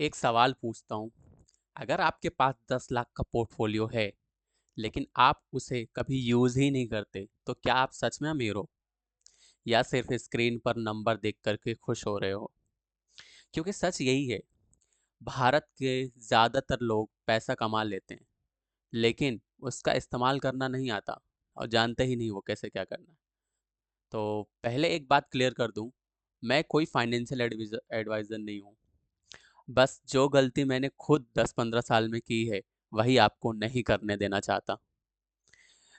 एक सवाल पूछता हूँ। अगर आपके पास 10 लाख का पोर्टफोलियो है लेकिन आप उसे कभी यूज ही नहीं करते तो क्या आप सच में अमीर हो या सिर्फ स्क्रीन पर नंबर देख करके खुश हो रहे हो? क्योंकि सच यही है, भारत के ज्यादातर लोग पैसा कमा लेते हैं लेकिन उसका इस्तेमाल करना नहीं आता और जानते ही नहीं वो कैसे क्या करना है। तो पहले एक बात क्लियर कर दूं, मैं कोई फाइनेंशियल एडवाइजर नहीं हूँ। बस जो गलती मैंने खुद 10-15 साल में की है वही आपको नहीं करने देना चाहता।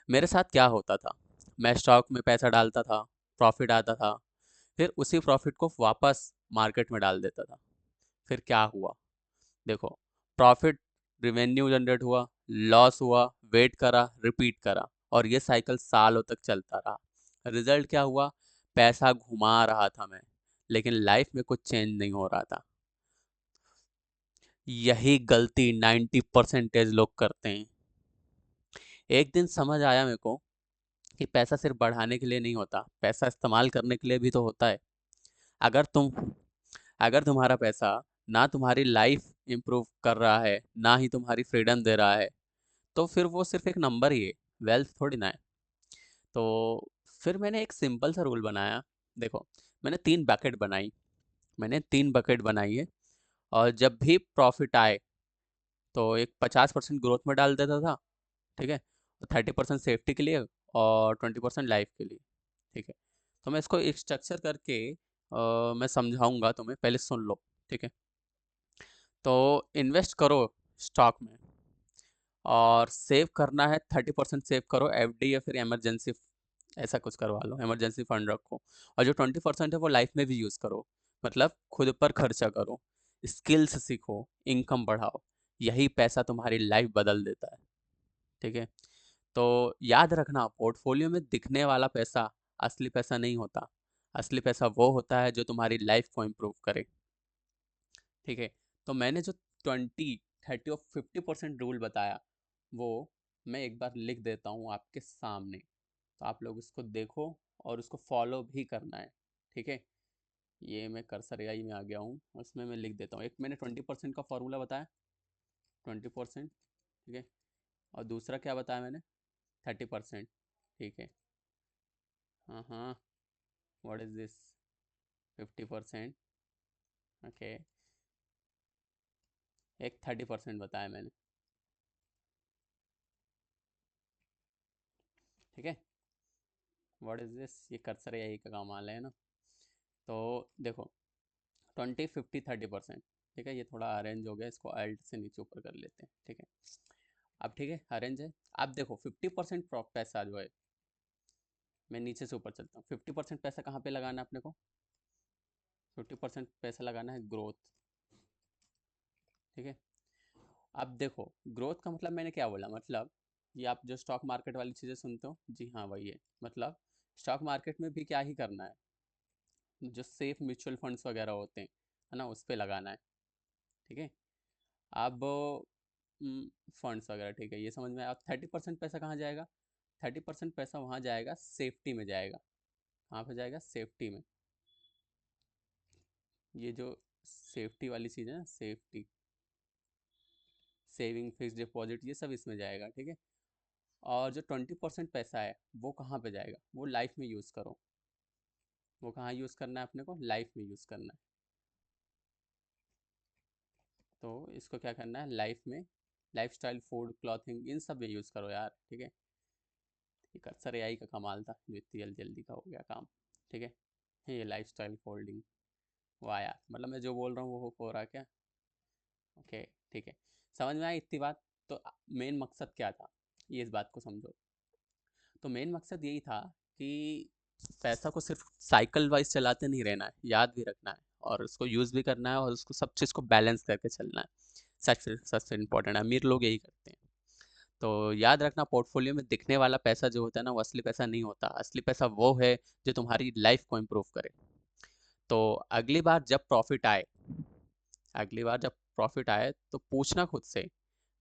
मेरे साथ क्या होता था, मैं स्टॉक में पैसा डालता था, प्रॉफिट आता था, फिर उसी प्रॉफिट को वापस मार्केट में डाल देता था। फिर क्या हुआ, देखो, प्रॉफिट, रिवेन्यू जनरेट हुआ, लॉस हुआ, वेट करा, रिपीट करा, और ये साइकिल सालों तक चलता रहा। रिजल्ट क्या हुआ, पैसा घुमा रहा था मैं, लेकिन लाइफ में कुछ चेंज नहीं हो रहा था। यही गलती 90% लोग करते हैं। एक दिन समझ आया मेरे को कि पैसा सिर्फ बढ़ाने के लिए नहीं होता, पैसा इस्तेमाल करने के लिए भी तो होता है। अगर तुम अगर तुम्हारा पैसा ना तुम्हारी लाइफ इम्प्रूव कर रहा है, ना ही तुम्हारी फ्रीडम दे रहा है, तो फिर वो सिर्फ एक नंबर ही है, वेल्थ थोड़ी ना है। तो फिर मैंने एक सिंपल सा रूल बनाया। देखो, मैंने 3 बकेट बनाई है, और जब भी प्रॉफिट आए तो एक 50% ग्रोथ में डाल देता था, ठीक है, 30% सेफ्टी के लिए और 20% लाइफ के लिए, ठीक है। तो मैं इसको एक स्ट्रक्चर करके मैं समझाऊंगा तुम्हें, पहले सुन लो, ठीक है। तो इन्वेस्ट करो स्टॉक में, और सेव करना है 30% सेव करो एफडी या फिर इमरजेंसी, ऐसा कुछ करवा लो, इमरजेंसी फंड रखो। और जो 20% है वो लाइफ में भी यूज़ करो, मतलब खुद पर खर्चा करो, स्किल्स सीखो, इनकम बढ़ाओ। यही पैसा तुम्हारी लाइफ बदल देता है, ठीक है। तो याद रखना, पोर्टफोलियो में दिखने वाला पैसा असली पैसा नहीं होता। असली पैसा वो होता है जो तुम्हारी लाइफ को इम्प्रूव करे, ठीक है। तो मैंने जो 20, 30 और 50% रूल बताया, वो मैं एक बार लिख देता हूँ आपके सामने, तो आप लोग इसको देखो और उसको फॉलो भी करना है, ठीक है। ये मैं कर्सर एआई में आ गया हूँ, उसमें मैं लिख देता हूँ। एक मैंने 20% का फॉर्मूला बताया, 20%, ठीक है। और दूसरा क्या बताया मैंने, 30%, ठीक है। हाँ हाँ, व्हाट इज दिस, 50%, ओके। एक 30% बताया मैंने, ठीक है। व्हाट इज दिस, ये कर्सर एआई का कमाल है ना। तो देखो, 20, 50, 30%, ठीक है। ये थोड़ा अरेंज हो गया, इसको अल्ट से नीचे ऊपर कर लेते हैं, ठीक है। अब ठीक है, अरेंज है। अब देखो, 50% पैसा जो है, मैं नीचे से ऊपर चलता हूँ। 50% पैसा कहाँ पे लगाना है अपने को, 50% पैसा लगाना है ग्रोथ, ठीक है। अब देखो, ग्रोथ का मतलब मैंने क्या बोला, मतलब ये आप जो स्टॉक मार्केट वाली चीज़ें सुनते हो, जी हाँ वही है। मतलब स्टॉक मार्केट में भी क्या ही करना है, जो सेफ म्यूचुअल फंड्स वगैरह होते हैं, है ना, उस पे लगाना है, ठीक है। अब फंड्स वगैरह, ठीक है, ये समझ में आया। अब 30% पैसा कहाँ जाएगा, 30% पैसा वहाँ जाएगा, सेफ्टी में जाएगा। कहाँ पे जाएगा, सेफ्टी में। ये जो सेफ्टी वाली चीज़ है ना, सेफ्टी, सेविंग, फिक्स डिपॉजिट, ये सब इसमें जाएगा, ठीक है। और जो 20% पैसा है वो कहाँ पे जाएगा, वो लाइफ में यूज़ करो। वो कहाँ यूज़ करना है अपने को, लाइफ में यूज़ करना है। तो इसको क्या करना है, लाइफ में, लाइफ स्टाइल, फूड, क्लॉथिंग, इन सब में यूज़ करो यार, ठीक है। ये अक्सर एआई का कमाल था जो इतनी जल्दी जल्दी का हो गया काम, ठीक है। ये लाइफ स्टाइल फोल्डिंग, वाह यार, मतलब मैं जो बोल रहा हूँ वो हो रहा है क्या, ओके, ठीक है। समझ में आई इतनी बात। तो मेन मकसद क्या था, ये इस बात को समझो। तो मेन मकसद यही था कि पैसा को सिर्फ साइकिल वाइज चलाते नहीं रहना है, याद भी रखना है, और उसको यूज़ भी करना है, और उसको सब चीज़ को बैलेंस करके चलना है। सबसे इम्पोर्टेंट है, अमीर लोग यही करते हैं। तो याद रखना, पोर्टफोलियो में दिखने वाला पैसा जो होता है ना, वो असली पैसा नहीं होता। असली पैसा वो है जो तुम्हारी लाइफ को इम्प्रूव करे। तो अगली बार जब प्रॉफिट आए अगली बार जब प्रॉफिट आए तो पूछना खुद से,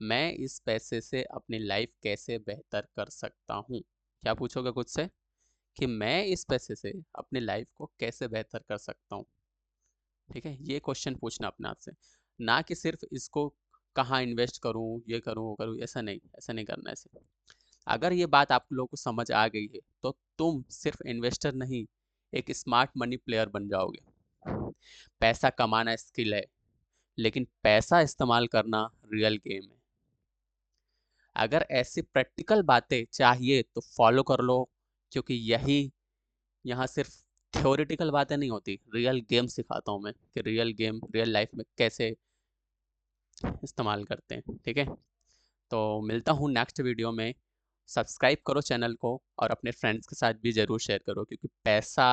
मैं इस पैसे से अपनी लाइफ कैसे बेहतर कर सकता हूँ। क्या पूछोगे खुद से, कि मैं इस पैसे से अपनी लाइफ को कैसे बेहतर कर सकता हूँ, ठीक है। ये क्वेश्चन पूछना अपने आप से। ना कि सिर्फ इसको कहाँ इन्वेस्ट करूँ, ये करूँ, वो करूँ, ऐसा नहीं करना है इसे। अगर ये बात आप लोगों को समझ आ गई है तो तुम सिर्फ इन्वेस्टर नहीं, एक स्मार्ट मनी प्लेयर बन जाओगे। पैसा कमाना स्किल है, लेकिन पैसा इस्तेमाल करना रियल गेम है। अगर ऐसी प्रैक्टिकल बातें चाहिए तो फॉलो कर लो, क्योंकि यही यहाँ सिर्फ थ्योरेटिकल बातें नहीं होती, रियल गेम सिखाता हूँ मैं कि रियल गेम रियल लाइफ में कैसे इस्तेमाल करते हैं। ठीक है, तो मिलता हूँ नेक्स्ट वीडियो में। सब्सक्राइब करो चैनल को और अपने फ्रेंड्स के साथ भी ज़रूर शेयर करो, क्योंकि पैसा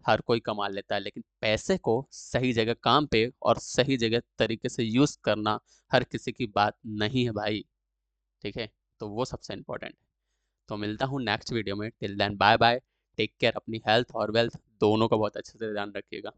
हर कोई कमा लेता है, लेकिन पैसे को सही जगह काम पे और सही जगह तरीके से यूज़ करना हर किसी की बात नहीं है भाई। ठीक है, तो वो सबसे इम्पोर्टेंट है। तो मिलता हूँ नेक्स्ट वीडियो में। Till then bye bye, take care, अपनी हेल्थ और वेल्थ दोनों का बहुत अच्छे से ध्यान रखिएगा।